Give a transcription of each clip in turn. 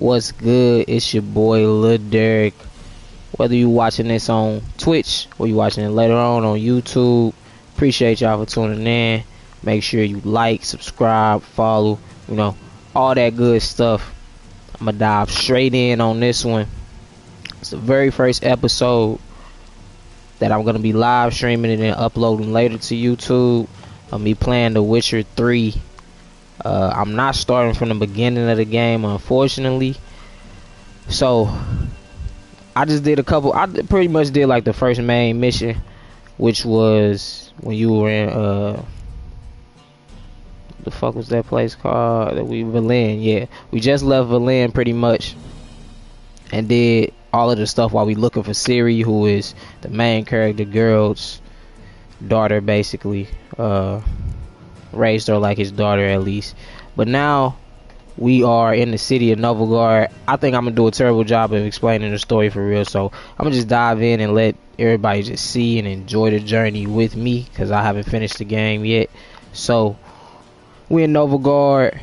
What's good? It's your boy Lil Derek. Whether you watching this on Twitch or you watching it later on YouTube, appreciate y'all for tuning in. Make sure you like, subscribe, follow, all that good stuff. I'm gonna dive straight in on this one. It's the very first episode that I'm gonna be live streaming it and uploading later to YouTube. I'm be playing The Witcher 3. I'm not starting from the beginning of the game, unfortunately. So I just did I pretty much did like the first main mission, which was when you were in the fuck was that place called? Berlin. Yeah, we just left Berlin pretty much, and did all of the stuff while we looking for Ciri, who is the main character, Geralt's daughter, basically. Raised her like his daughter at least. But now we are in the city of Novogard. I think I'm gonna do a terrible job of explaining the story for real, so I'm gonna just dive in and let everybody just see and enjoy the journey with me, because I haven't finished the game yet. So we in Novogard.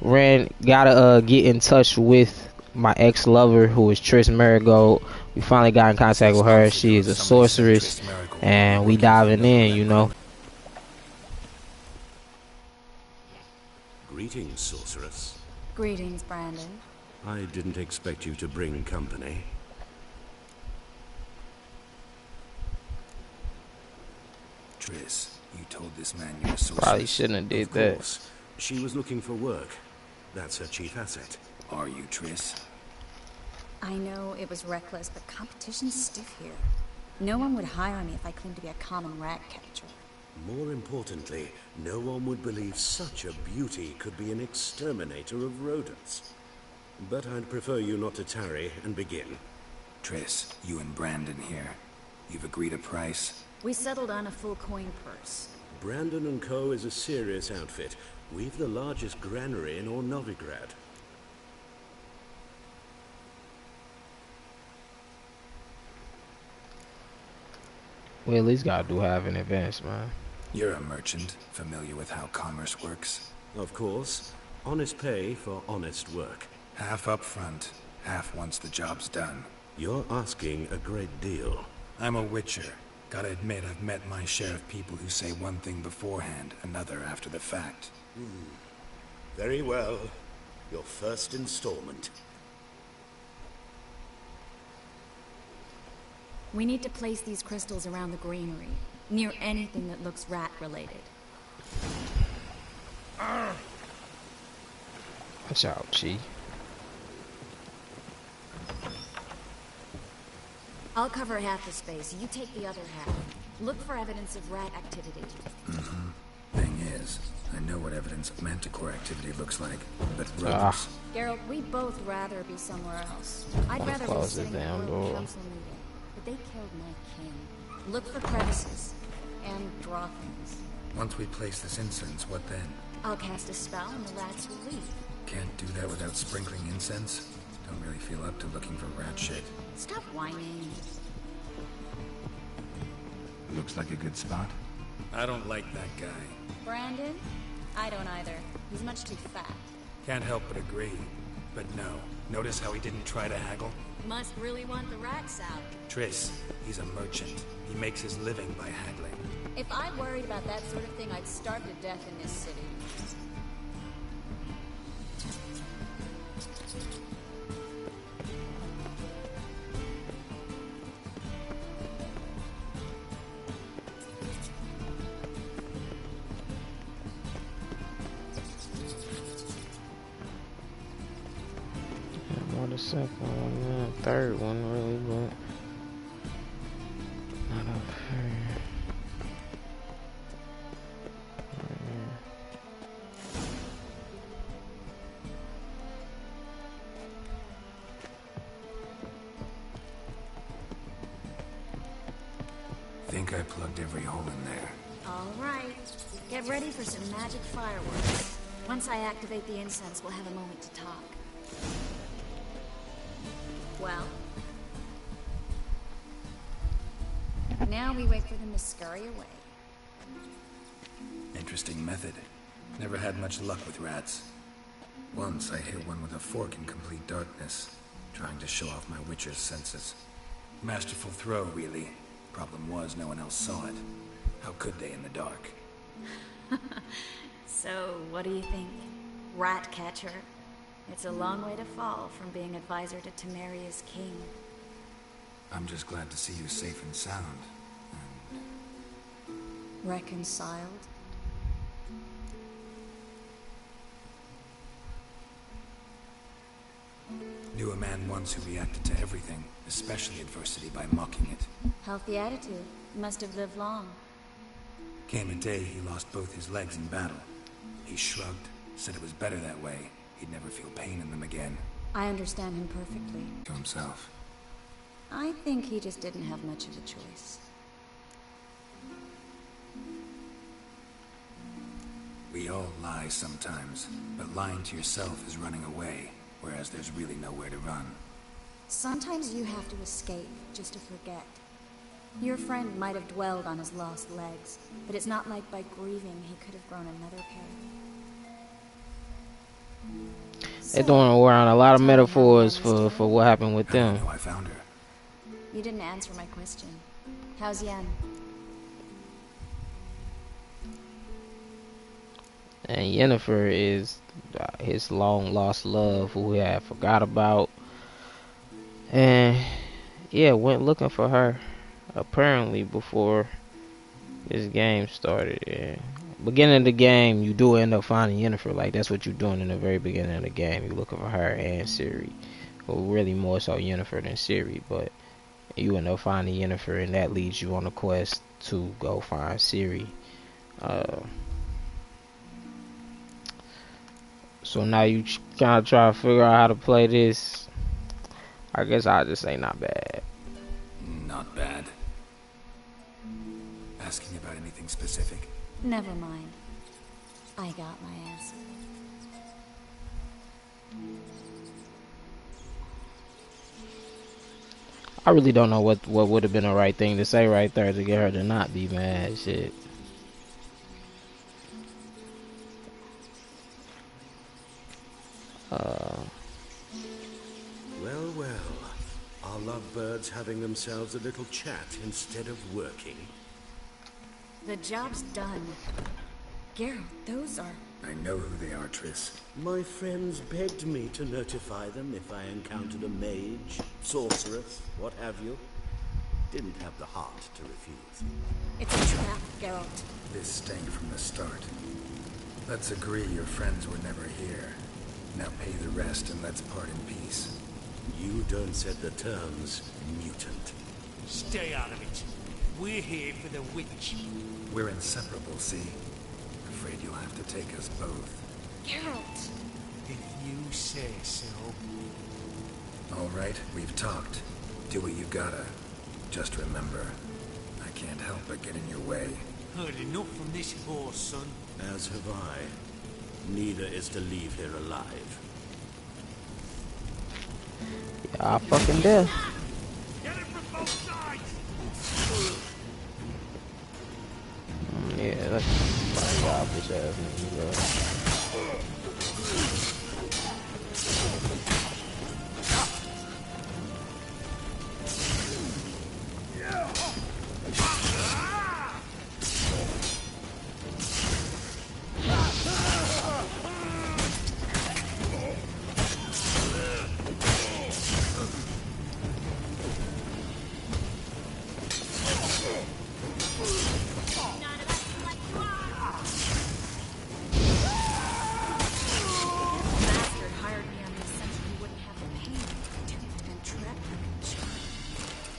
Gotta get in touch with my ex-lover, who is Triss Marigold. We finally got in contact with her. She is a sorceress, and we diving in, Greetings, sorceress. Greetings, Brandon. I didn't expect you to bring company. Triss, you told this man you're a sorceress. Probably shouldn't have did that. Of course. She was looking for work. That's her chief asset. Are you, Triss? I know it was reckless, but competition's stiff here. No one would hire me if I claimed to be a common rat catcher. More importantly, no one would believe such a beauty could be an exterminator of rodents. But I'd prefer you not to tarry and begin. Triss, you and Brandon here. You've agreed a price? We settled on a full coin purse. Brandon & Co. is a serious outfit. We've the largest granary in all Novigrad. We at least gotta do half in advance, man. You're a merchant, familiar with how commerce works. Of course. Honest pay for honest work. Half up front, half once the job's done. You're asking a great deal. I'm a witcher. Gotta admit, I've met my share of people who say one thing beforehand, another after the fact. Very well. Your first installment. We need to place these crystals around the granary, near anything that looks rat-related. Watch out, Chi. I'll cover half the space, you take the other half. Look for evidence of rat activity. Thing is, I know what evidence of manticore activity looks like, but rodents... Geralt, we'd both rather be somewhere else. I'd rather be sitting in a royal council meeting, but they killed my king. Look for crevices, and draw things. Once we place this incense, what then? I'll cast a spell and the rats will leave. Can't do that without sprinkling incense? Don't really feel up to looking for rat shit. Stop whining. Looks like a good spot. I don't like that guy. Brandon? I don't either. He's much too fat. Can't help but agree. But no. Notice how he didn't try to haggle? Must really want the rats out. Triss, he's a merchant. He makes his living by haggling. If I worried about that sort of thing, I'd starve to death in this city. Not the second one, third one really, but not up here. Think I plugged every hole in there. All right. Get ready for some magic fireworks. Once I activate the incense, we'll have a moment to talk. Well? Now we wait for them to scurry away. Interesting method. Never had much luck with rats. Once I hit one with a fork in complete darkness, trying to show off my witcher's senses. Masterful throw, really. Problem was, no one else saw it. How could they in the dark? So, what do you think? Rat catcher? It's a long way to fall from being advisor to Temeria's king. I'm just glad to see you safe and sound. Reconciled? Knew a man once who reacted to everything, especially adversity, by mocking it. Healthy attitude. Must have lived long. Came a day he lost both his legs in battle. He shrugged, said it was better that way. He'd never feel pain in them again. I understand him perfectly. To himself. I think he just didn't have much of a choice. We all lie sometimes, but lying to yourself is running away, whereas there's really nowhere to run. Sometimes you have to escape just to forget. Your friend might have dwelled on his lost legs, but it's not like by grieving he could have grown another pair. They're throwing around a lot of metaphors for what happened with them. I know I found her. You didn't answer my question. How's Yen? And Yennefer is his long lost love, who he had forgot about, and yeah, went looking for her apparently before this game started. Yeah. Beginning of the game, you do end up finding Yennefer. Like, that's what you're doing in the very beginning of the game. You're looking for her and Ciri. Well, really more so Yennefer than Ciri, but you end up finding Yennefer, and that leads you on a quest to go find Ciri. So now you kind of try to figure out how to play this. I guess I'll just say not bad. Not bad. Asking about anything specific? Never mind. I got my answer. I really don't know what would have been the right thing to say right there to get her to not be mad. Shit. Well, well. Are lovebirds having themselves a little chat instead of working? The job's done. Geralt, those are... I know who they are, Triss. My friends begged me to notify them if I encountered a mage, sorceress, what have you. Didn't have the heart to refuse. It's a trap, Geralt. This stank from the start. Let's agree your friends were never here. Now pay the rest and let's part in peace. You don't set the terms, mutant. Stay out of it. We're here for the witch. We're inseparable, see? Afraid you'll have to take us both. Geralt! If you say so. All right, we've talked. Do what you gotta. Just remember, I can't help but get in your way. Heard enough from this horse, son. As have I. Neither is to leave here alive. Yeah, I fucking did. Get it from both sides! Yeah, that's my job, bitch ass nigga, bro.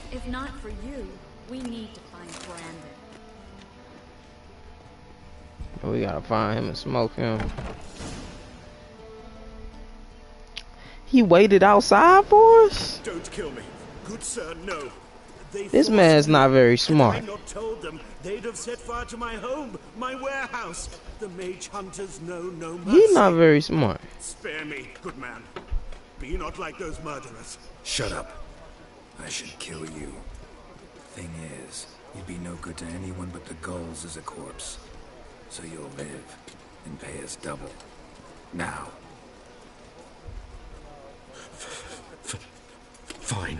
If not for you, we need to find Brandon. We gotta find him and smoke him. He waited outside for us? Don't kill me. Good sir, no. This man's not very smart. Had I not told them, they'd have set fire to my home, my warehouse. The mage hunters know no mercy. He's not very smart. Spare me, good man. Be not like those murderers. Shut up. I should kill you. Thing is, you'd be no good to anyone but the gulls as a corpse. So you'll live and pay us double. Now, Fine.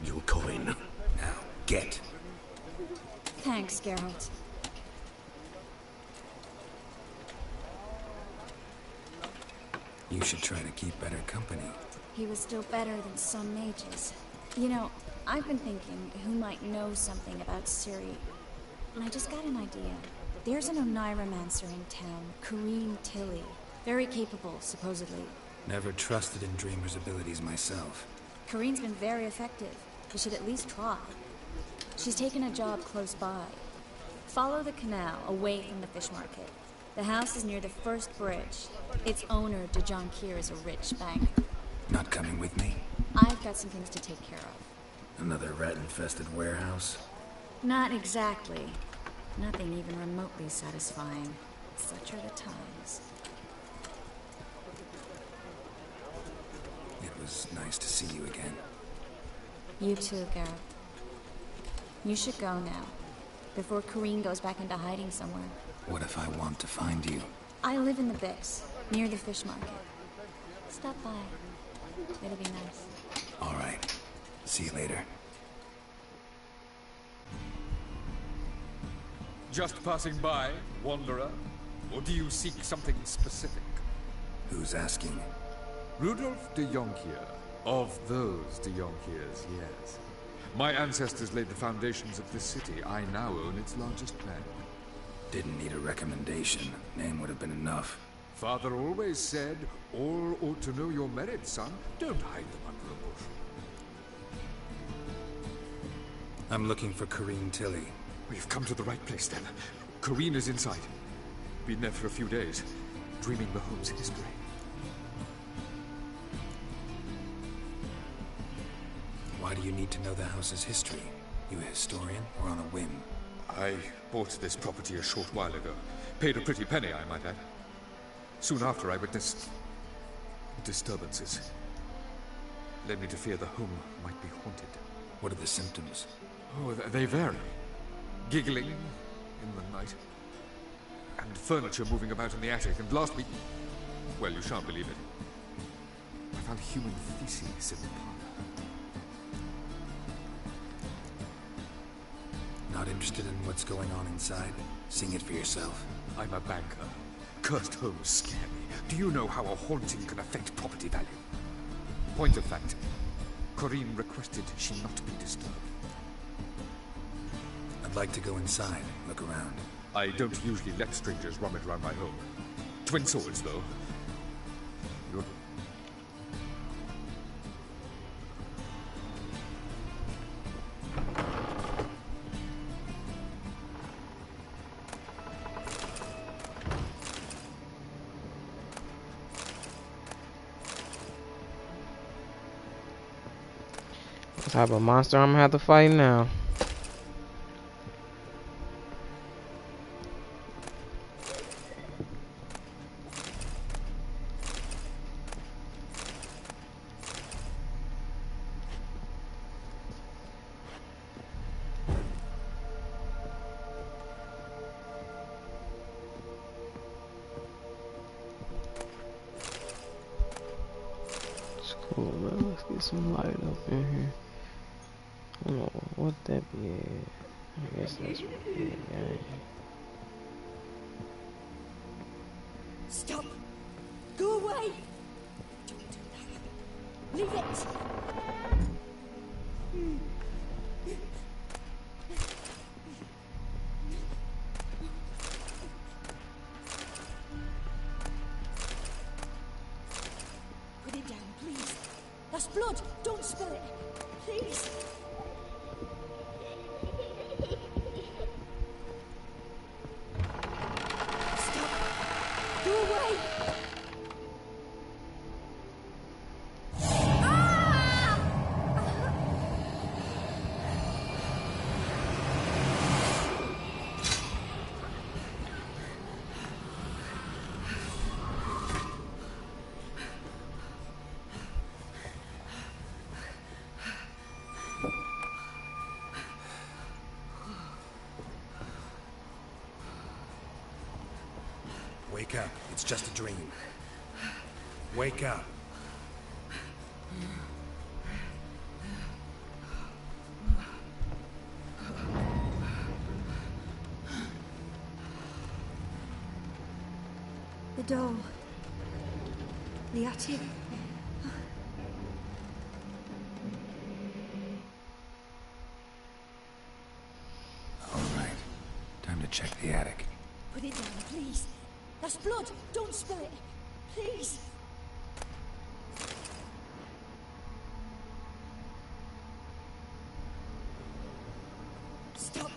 Your coin. Now, get. Thanks, Geralt. You should try to keep better company. He was still better than some mages. You know, I've been thinking who might know something about Ciri. And I just got an idea. There's an Oneiromancer in town, Corrine Tilly. Very capable, supposedly. Never trusted in Dreamer's abilities myself. Corrine's been very effective. We should at least try. She's taken a job close by. Follow the canal, away from the fish market. The house is near the first bridge. Its owner, de Jonquier, is a rich banker. Not coming with me? I've got some things to take care of. Another rat-infested warehouse? Not exactly. Nothing even remotely satisfying. Such are the times. It was nice to see you again. You too, Geralt. You should go now, before Corrine goes back into hiding somewhere. What if I want to find you? I live in the Bix, near the fish market. Stop by. It'll be nice. All right. See you later. Just passing by, wanderer? Or do you seek something specific? Who's asking? Rudolf de Jonquier. Of those de Jonquiers, yes. My ancestors laid the foundations of this city. I now own its largest bank. Didn't need a recommendation. Name would have been enough. Father always said, all ought to know your merit, son. Don't hide them under a bush. I'm looking for Corrine Tilly. We've come to the right place, then. Corrine is inside. Been there for a few days, dreaming the home's history. Why do you need to know the house's history? You a historian or on a whim? I bought this property a short while ago. Paid a pretty penny, I might add. Soon after, I witnessed disturbances. Led me to fear the home might be haunted. What are the symptoms? Oh, they vary. Giggling in the night. And furniture moving about in the attic. And last week... well, you shan't believe it. I found human feces in the parlor. Not interested in what's going on inside? Seeing it for yourself. I'm a banker. Cursed homes scare me. Do you know how a haunting can affect property value? Point of fact, Corrine requested she not be disturbed. I'd like to go inside, look around. I don't usually let strangers rummage around my home. Twin swords, though. You're... What type of monster I'm gonna have to fight now? It's cool, man. Let's get some light up in here. I don't know what that be. I guess that's what it is. Yeah. Stop! Go away! Don't do that. Leave it! Put it down, please. That's blood! Don't spill it! Please! Stop! Go away! Wake up. It's just a dream. Wake up. door. The attic. All right. Time to check the attic. Put it down, please. That's blood. Don't spill it. Please. Stop.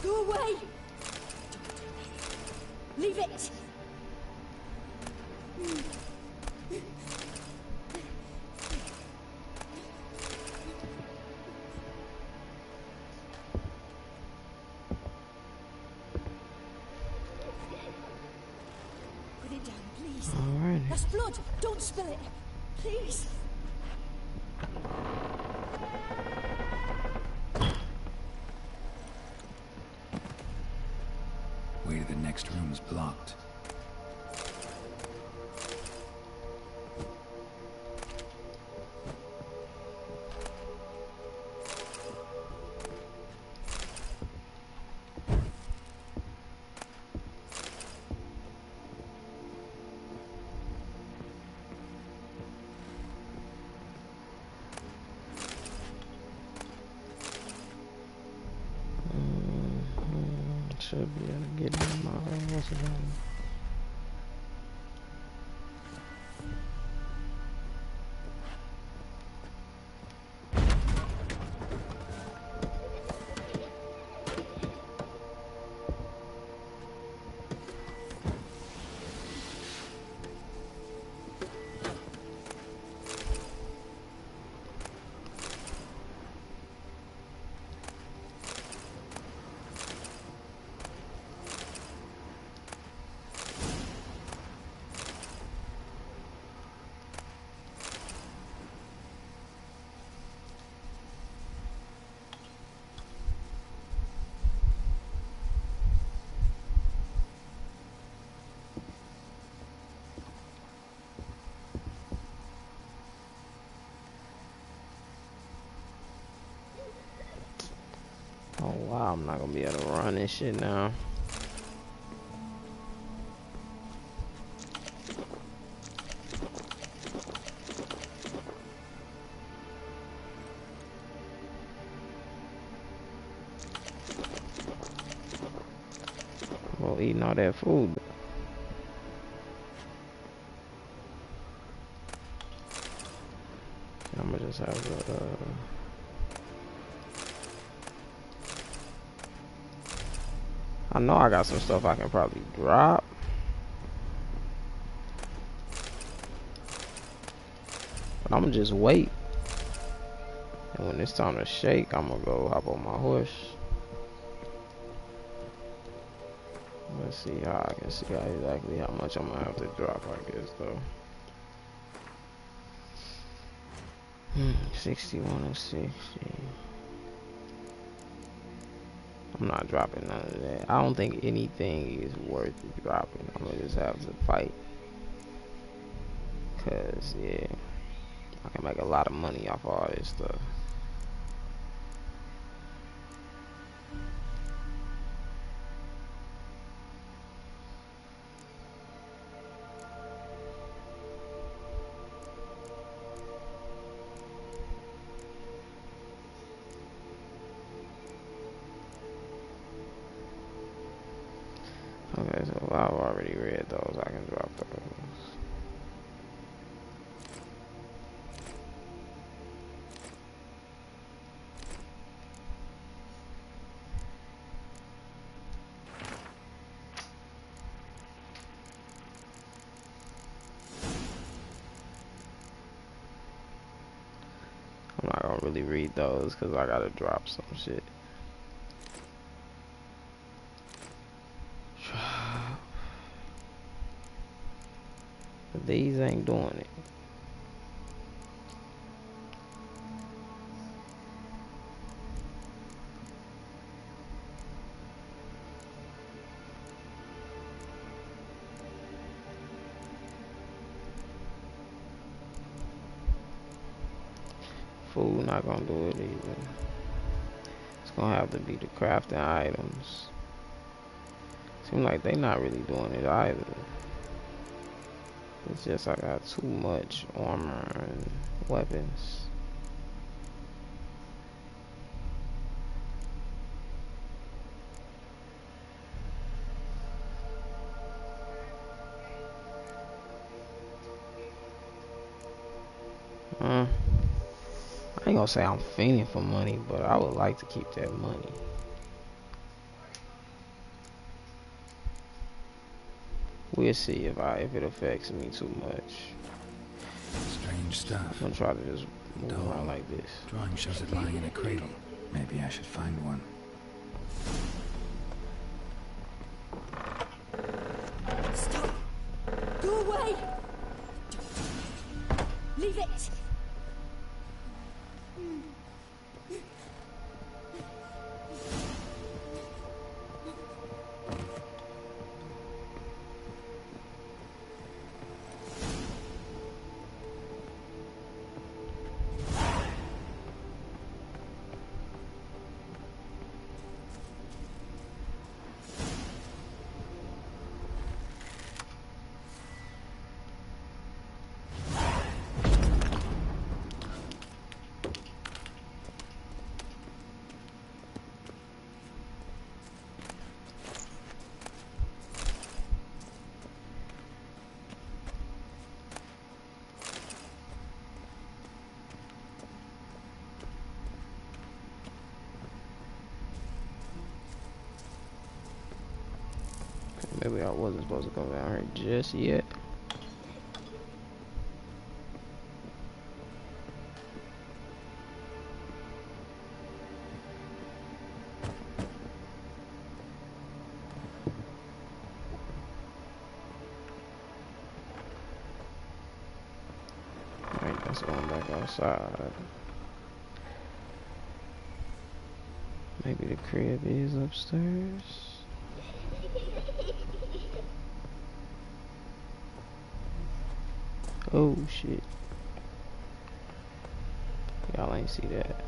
Go away. Don't do that. Leave it. Put it down, please. Alrighty. That's blood. Don't spill it. Please. Way to the next room's blocked. Should be able to get in my what's it called? Oh wow, I'm not gonna be able to run this shit now. Well, eating all that food. I'm gonna just have to, I know I got some stuff I can probably drop. But I'm gonna just wait. And when it's time to shake, I'm gonna go hop on my horse. Let's see how I can see exactly how much I'm gonna have to drop, I guess, though. 6160. I'm not dropping none of that. I don't think anything is worth dropping. I'm gonna just have to fight. Cause yeah, I can make a lot of money off all this stuff. Okay, so I've already read those. I can drop those. I'm not gonna really read those because I gotta drop some shit. But these ain't doing it. Food not gonna do it either. It's gonna have to be the crafting items. Seem like they not really doing it either. It's just I got too much armor and weapons. I ain't gonna say I'm fiending for money, but I would like to keep that money. We'll see if it affects me too much. Strange stuff. I'm gonna try to just move around like this. Drawing shows it lying in a cradle. Maybe I should find one. Stop! Go away! Leave it! Maybe I wasn't supposed to come down here just yet. Alright, that's going back outside. Maybe the crib is upstairs. Oh shit. Y'all ain't see that.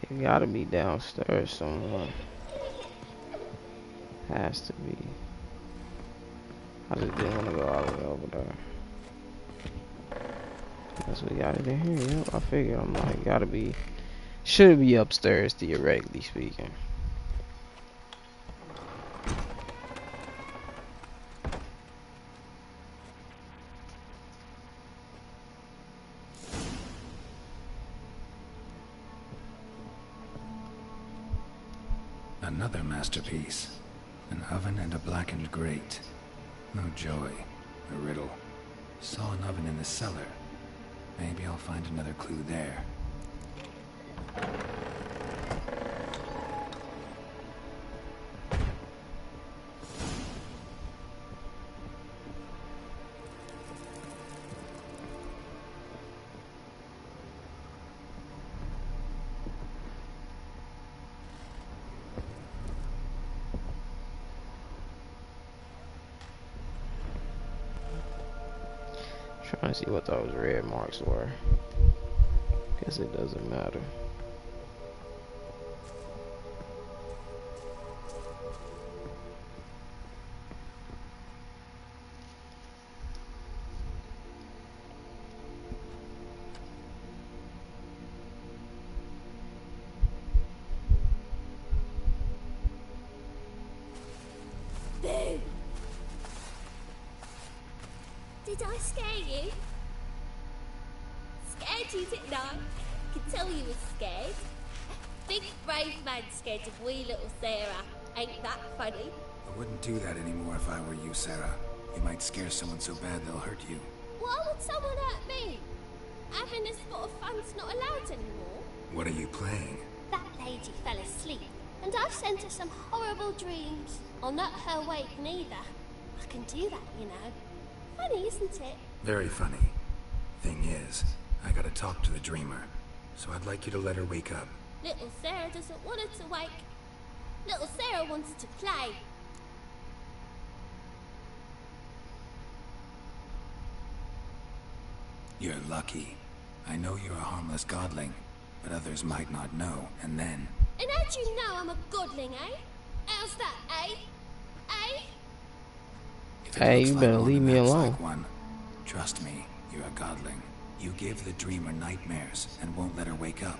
It gotta be downstairs somewhere. Has to be. I just didn't want to go all the way over there. Guess we got it in here. Yep, I figured. I'm like, gotta be. Should be upstairs, theoretically speaking. Another masterpiece. An oven and a blackened grate. Oh joy. A riddle. Saw an oven in the cellar. Maybe I'll find another clue there. Trying to see what those red marks were. Guess it doesn't matter. Boo! Did I scare you? Scared you, didn't I? Can tell you was scared. Big brave man scared of wee little Sarah. Ain't that funny? I wouldn't do that anymore if I were you, Sarah. You might scare someone so bad they'll hurt you. Why would someone hurt me? Having this sort of fun's not allowed anymore. What are you playing? That lady fell asleep, and I've sent her some horrible dreams. I'll not her wake neither. I can do that, you know. Funny, isn't it? Very funny. Thing is, I gotta talk to the dreamer, so I'd like you to let her wake up. Little Sarah doesn't want her to wake. Little Sarah wants to play. You're lucky. I know you're a harmless godling, but others might not know, and then... And how'd you know I'm a godling, eh? How's that, eh? Eh? If it Hey, looks you like better one, leave and me acts alone. like one, trust me, you're a godling. You give the dreamer nightmares and won't let her wake up.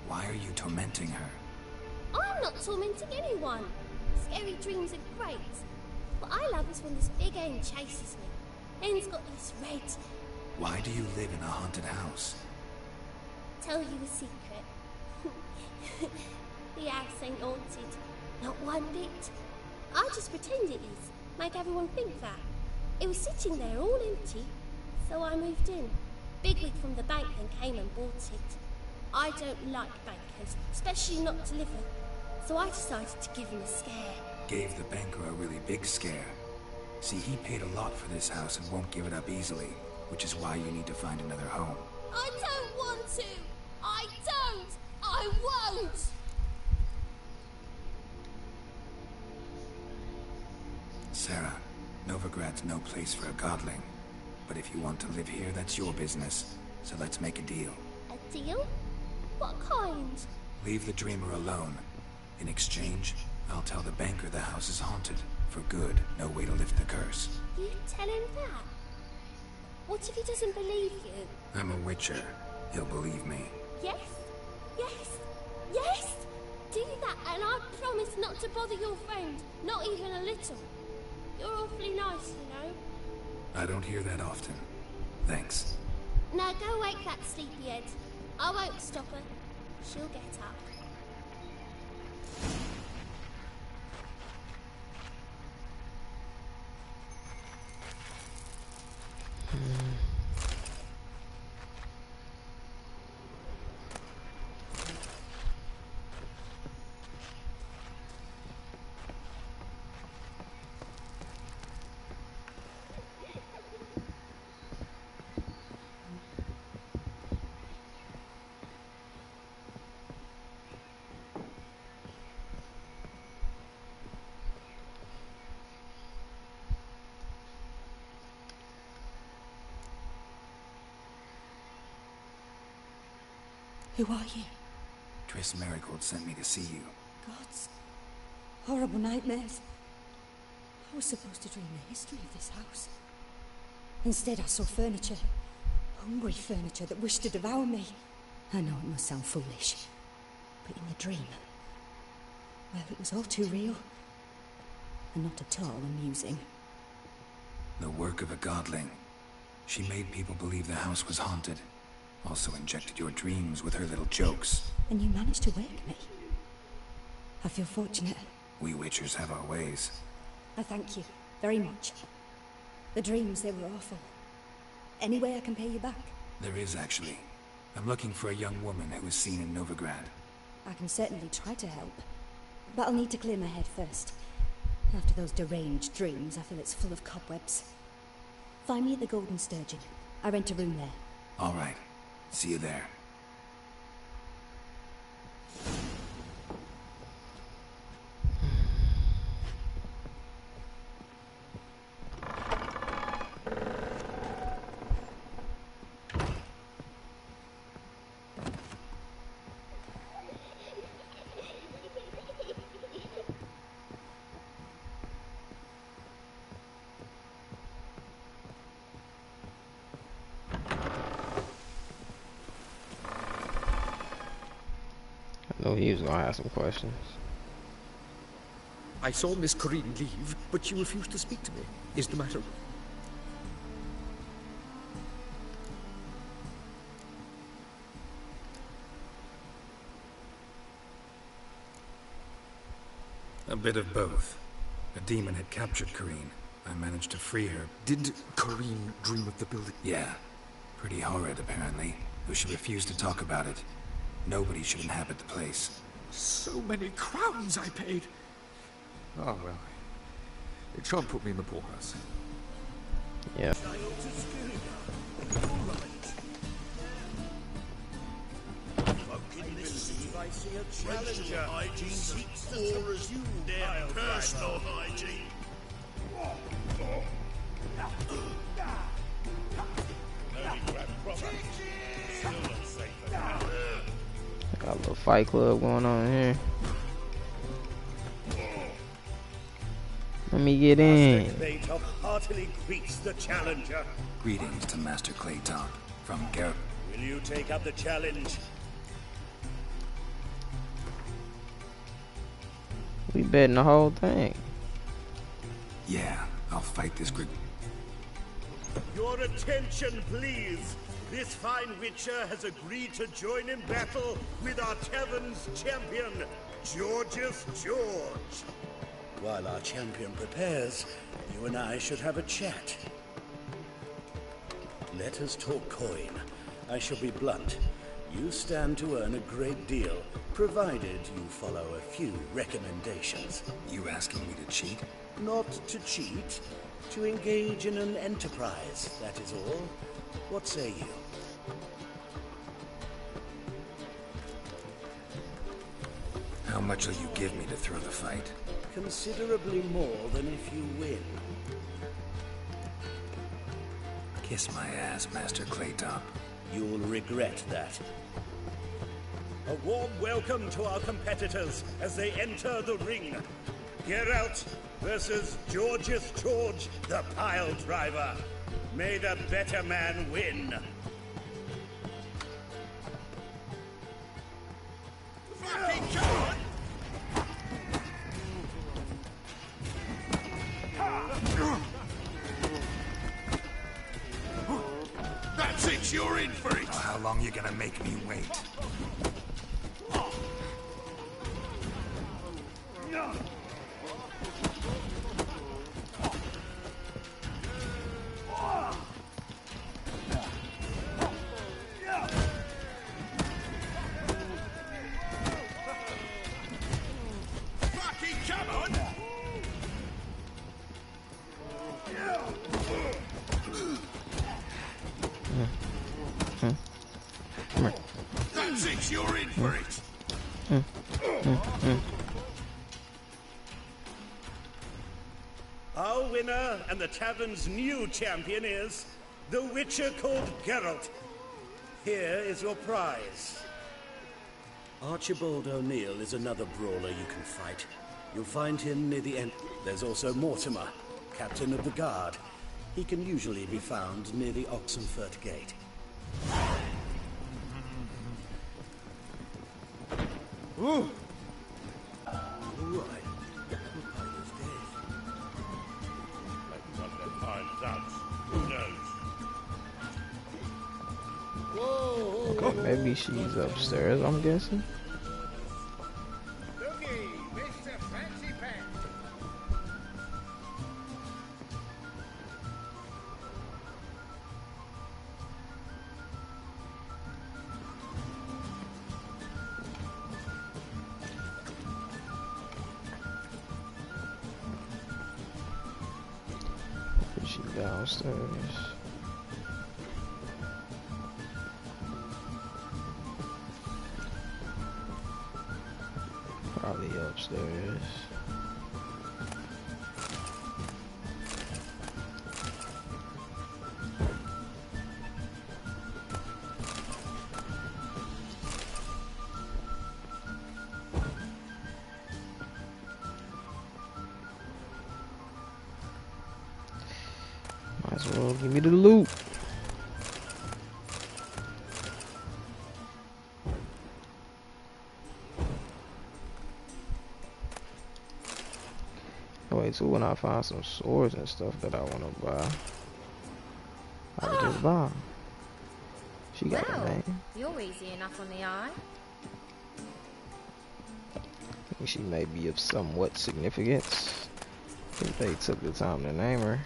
Why are you tormenting her? I'm not tormenting anyone. Scary dreams are great. What I love is when this big end chases me. End's got this red. Why do you live in a haunted house? Tell you a secret. The house ain't haunted. Not one bit. I just pretend it is. Make everyone think that. It was sitting there all empty. So I moved in. Bigwig from the bank then came and bought it. I don't like bankers, especially not to live with. So I decided to give him a scare. Gave the banker a really big scare. See, he paid a lot for this house and won't give it up easily, which is why you need to find another home. I don't want to! I don't! I won't! Sarah, Novigrad's no place for a godling. But if you want to live here, that's your business. So let's make a deal. A deal? What kind? Leave the dreamer alone. In exchange, I'll tell the banker the house is haunted. For good, no way to lift the curse. You tell him that? What if he doesn't believe you? I'm a witcher. He'll believe me. Yes? Yes? Yes? Do that and I promise not to bother your friend. Not even a little. You're awfully nice, you know. I don't hear that often. Thanks. Now go wake that sleepyhead. I won't stop her. She'll get up. Who are you? Triss Marigold sent me to see you. Gods. Horrible nightmares. I was supposed to dream the history of this house. Instead I saw furniture. Hungry furniture that wished to devour me. I know it must sound foolish. But in the dream... well, it was all too real. And not at all amusing. The work of a godling. She made people believe the house was haunted. Also injected your dreams with her little jokes. And you managed to wake me. I feel fortunate. We witchers have our ways. I thank you very much. The dreams, they were awful. Any way I can pay you back? There is, actually. I'm looking for a young woman who was seen in Novigrad. I can certainly try to help. But I'll need to clear my head first. After those deranged dreams, I feel it's full of cobwebs. Find me at the Golden Sturgeon. I rent a room there. All right. See you there. I know he was gonna ask some questions. I saw Miss Corinne leave, but she refused to speak to me. Is the matter... A bit of both. A demon had captured Corinne. I managed to free her. Did Corinne dream of the building? Yeah. Pretty horrid, apparently. Though she refused to talk about it. Nobody should inhabit the place. So many crowns I paid. Oh, well. It shan't put me in the poorhouse. Yeah. I see a challenger. Hygiene seeks or as you their personal hygiene. A fight club going on here. Let me get in. Master Claytop heartily greets the challenger. Greetings to Master Claytop from Garrett. Will you take up the challenge? We betting the whole thing. Yeah, I'll fight this group. Your attention, please. This fine witcher has agreed to join in battle with our tavern's champion, George's George. While our champion prepares, you and I should have a chat. Let us talk coin. I shall be blunt. You stand to earn a great deal, provided you follow a few recommendations. You asking me to cheat? Not to cheat, to engage in an enterprise, that is all. What say you? How much will you give me to throw the fight? Considerably more than if you win. Kiss my ass, Master Claytop. You'll regret that. A warm welcome to our competitors as they enter the ring. Geralt versus George's George, the pile driver. May the better man win. Fucking come on! That's it, you're in for it! How long you gonna make me wait? Fucking come on! That's it, you're in for it! Our winner and the tavern's new champion is the Witcher called Geralt. Here is your prize. Archibald O'Neill is another brawler you can fight. You'll find him near the end. There's also Mortimer, captain of the guard. He can usually be found near the Oxenfurt Gate. Ooh! All right. What that finds out, who knows? Whoa! Maybe she's upstairs, I'm guessing. Looky, Mr. Fancy Pants. She downstairs. Probably upstairs. Might as well give me the loot. Wait, so when I find some swords and stuff that I want to buy, I can just buy 'em. She got a name. You're easy enough on the eye. I think she may be of somewhat significance. I think they took the time to name her.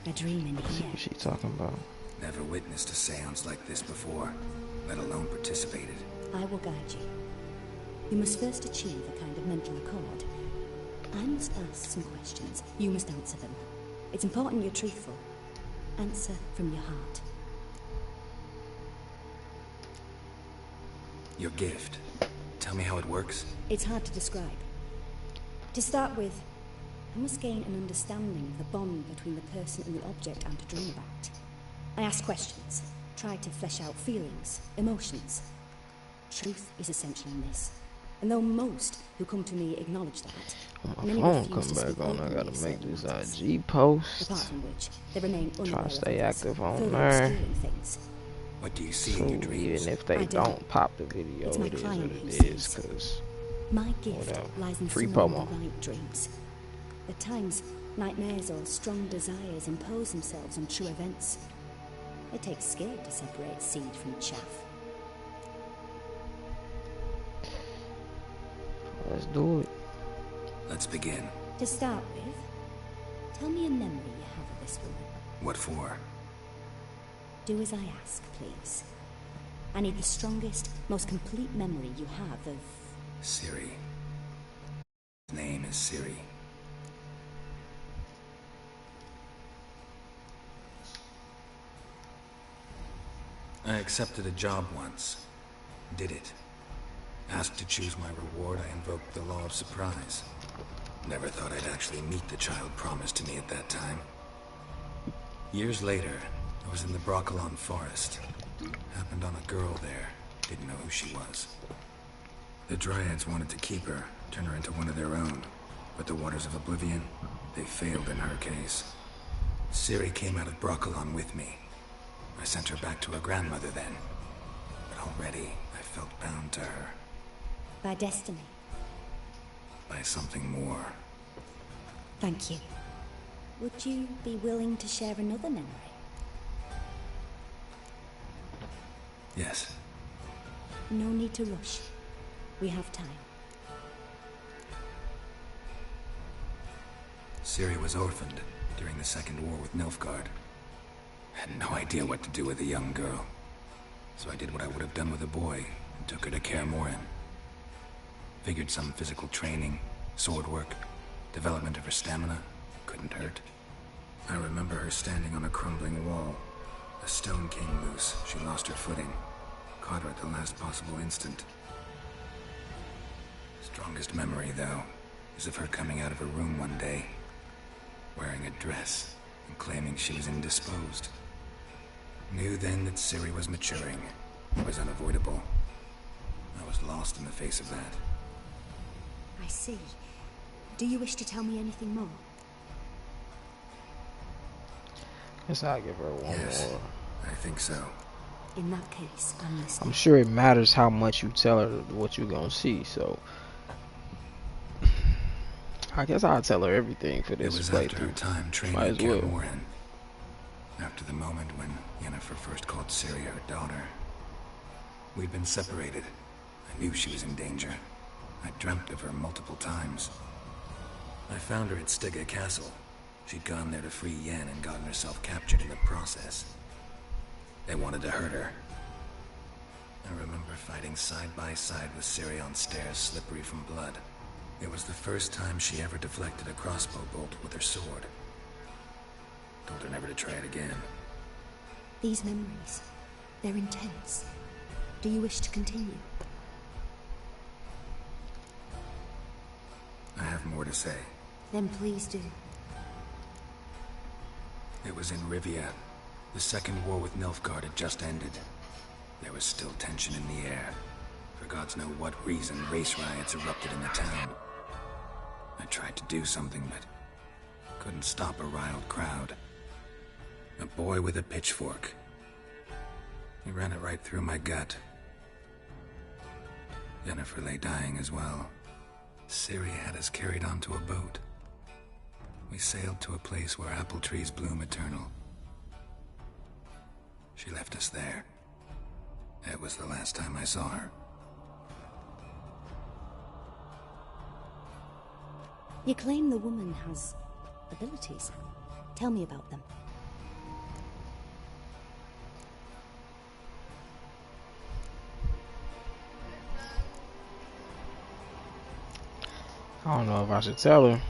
A dream in Let's see here. what she talking about. Never witnessed a seance like this before, let alone participated. I will guide you. You must first achieve a kind of mental accord. I must ask some questions. You must answer them. It's important you're truthful. Answer from your heart. Your gift. Tell me how it works. It's hard to describe. To start with, I must gain an understanding of the bond between the person and the object I'm to dream about. I ask questions, try to flesh out feelings, emotions. Truth is essential in this. And though most who come to me acknowledge that, My many phone refuse to come speak back on. I openly gotta of make certain this matters. IG post. Apart from which, they remain unaware Try to stay of others, active on further there. obscuring things. What do you see So in your dreams? even if they I don't pop the video, It's my it is what client who it is. sees. Cause My gift whatever. lies in Free summoning promo. the right dreams. At times, nightmares or strong desires impose themselves on true events. It takes skill to separate seed from chaff. Let's do it. Let's begin. To start with, tell me a memory you have of this woman. What for? Do as I ask, please. I need the strongest, most complete memory you have of... Siri. His name is Siri. I accepted a job once. Did it. Asked to choose my reward, I invoked the law of surprise. Never thought I'd actually meet the child promised to me at that time. Years later, I was in the Broccolon forest. Happened on a girl there. Didn't know who she was. The Dryads wanted to keep her, turn her into one of their own. But the Waters of Oblivion, they failed in her case. Ciri came out of Broccolon with me. I sent her back to her grandmother then. But already, I felt bound to her. By destiny. By something more. Thank you. Would you be willing to share another memory? Yes. No need to rush. We have time. Ciri was orphaned during the Second War with Nilfgaard. Had no idea what to do with a young girl. So I did what I would have done with a boy and took her to Kaer Morhen. Figured some physical training, sword work, development of her stamina couldn't hurt. I remember her standing on a crumbling wall. A stone came loose. She lost her footing. Caught her at the last possible instant. Strongest memory, though, is of her coming out of her room one day, wearing a dress and claiming she was indisposed. Knew then that Ciri was maturing. It was unavoidable. I was lost in the face of that. I see. Do you wish to tell me anything more? Guess I'll give her one more. I think so. In that case, I'm listening. I'm sure it matters how much you tell her what you're gonna see, so I guess I'll tell her everything for this It was playthrough. after her time training Might at as Kaer well. Morhen. After the moment when Yennefer first called Ciri her daughter. We'd been separated. I knew she was in danger. I dreamt of her multiple times. I found her at Stygga Castle. She'd gone there to free Yen and gotten herself captured in the process. They wanted to hurt her. I remember fighting side by side with Ciri on stairs slippery from blood. It was the first time she ever deflected a crossbow bolt with her sword. Told her never to try it again. These memories, they're intense. Do you wish to continue? I have more to say. Then please do. It was in Rivia. The Second War with Nilfgaard had just ended. There was still tension in the air. For gods know what reason, race riots erupted in the town. I tried to do something, but couldn't stop a riled crowd. A boy with a pitchfork. He ran it right through my gut. Yennefer lay dying as well. Ciri had us carried onto a boat. We sailed to a place where apple trees bloom eternal. She left us there. That was the last time I saw her. You claim the woman has abilities. Tell me about them. I don't know if I should tell her.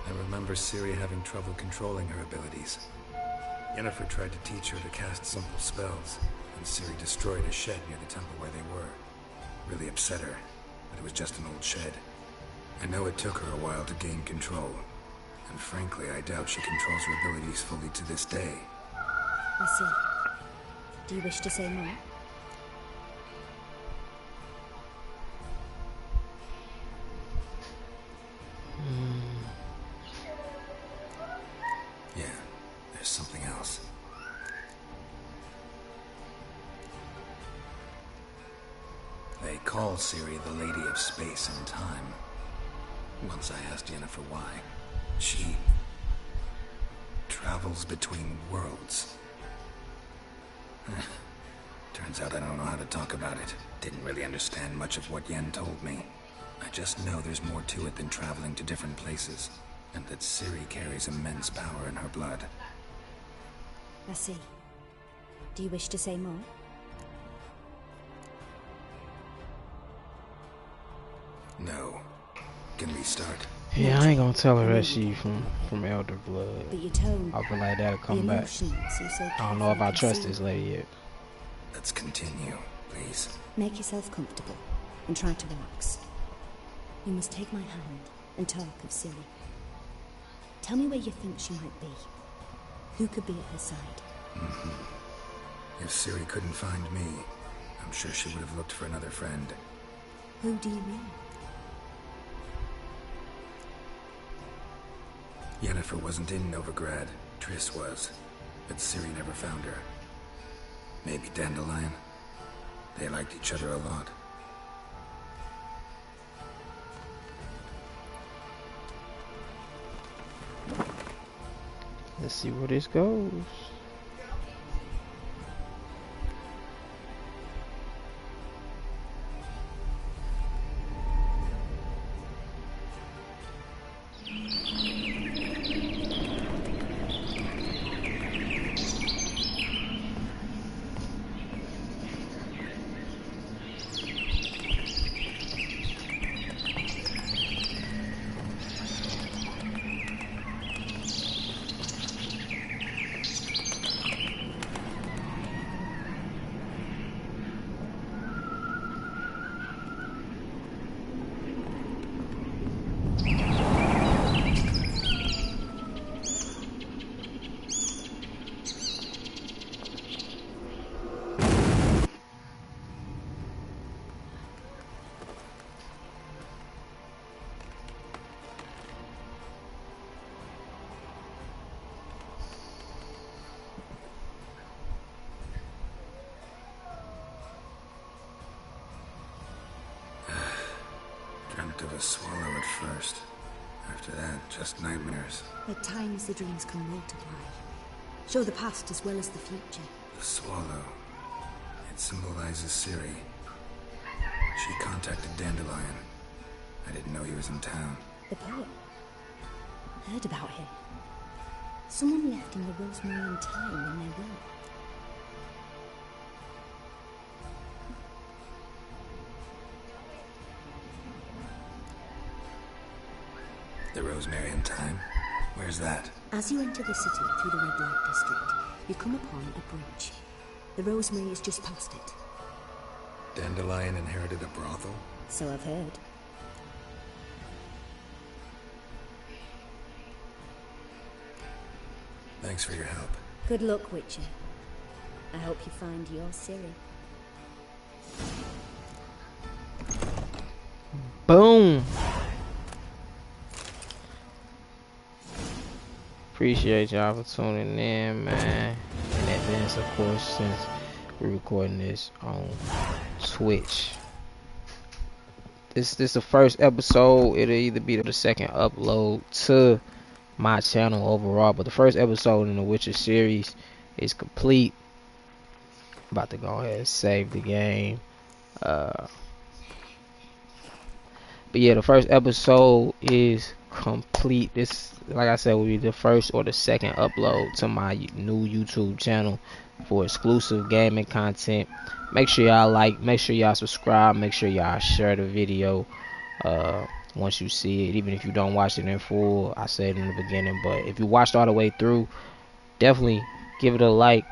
I remember Ciri having trouble controlling her abilities. Yennefer tried to teach her to cast simple spells, and Ciri destroyed a shed near the temple where they were. Really upset her, but it was just an old shed. I know it took her a while to gain control, and frankly, I doubt she controls her abilities fully to this day. I see. Do you wish to say more? Yeah, there's something else. They call Ciri the Lady of Space and Time. Once I asked Yennefer why. She travels between worlds. Turns out I don't know how to talk about it. Didn't really understand much of what Yen told me. I just know there's more to it than traveling to different places, and that Ciri carries immense power in her blood. I see. Do you wish to say more? No. Can we start? Yeah, I ain't gonna tell her that she from Elder Blood. But your tone, I feel like that'll come the back. emotions you so I don't know if I carefully trust conceal. this lady yet. Let's continue, please. Make yourself comfortable and try to relax. You must take my hand and talk of Ciri. Tell me where you think she might be. Who could be at her side? If Ciri couldn't find me, I'm sure she would have looked for another friend. Who do you mean? Yennefer wasn't in Novigrad. Triss was. But Ciri never found her. Maybe Dandelion? They liked each other a lot. Let's see where this goes. Dreamt of a swallow at first. After that, just nightmares. At times the dreams can multiply. Show the past as well as the future. The swallow. It symbolizes Ciri. She contacted Dandelion. I didn't know he was in town. The poet. Heard about him. Someone left him the rosemary and thyme in their will. The Rosemary and Thyme? Where's that? As you enter the city through the Red Light District, you come upon a bridge. The rosemary is just past it. Dandelion inherited a brothel? So I've heard. Thanks for your help. Good luck, Witcher. I hope you find your Ciri. Boom. Appreciate y'all for tuning in, man. In advance, of course, since we're recording this on Twitch. This the first episode. It'll either be the second upload to my channel overall, but the first episode in the Witcher series is complete. About to go ahead and save the game. But yeah, the first episode is complete. This, like I said, will be the first or the second upload to my new YouTube channel for exclusive gaming content. Make sure y'all like, make sure y'all subscribe, make sure y'all share the video once you see it, even if you don't watch it in full. I said in the beginning, but if you watched all the way through, definitely give it a like,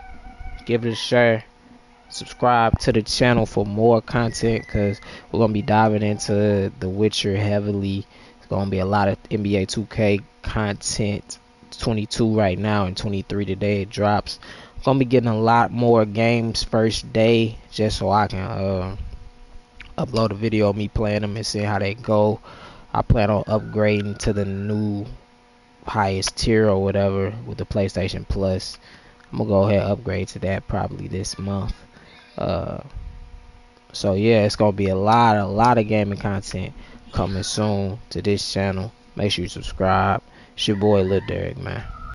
give it a share, subscribe to the channel for more content, because we're going to be diving into The Witcher heavily. It's going to be a lot of NBA 2K content. 22 right now and 23 today it drops. I'm going to be getting a lot more games first day, just so I can upload a video of me playing them and seeing how they go. I plan on upgrading to the new highest tier or whatever with the PlayStation Plus. I'm gonna go ahead and upgrade to that probably this month. So yeah, it's gonna be a lot of gaming content coming soon to this channel. Make sure you subscribe. It's your boy Lil Derek, man.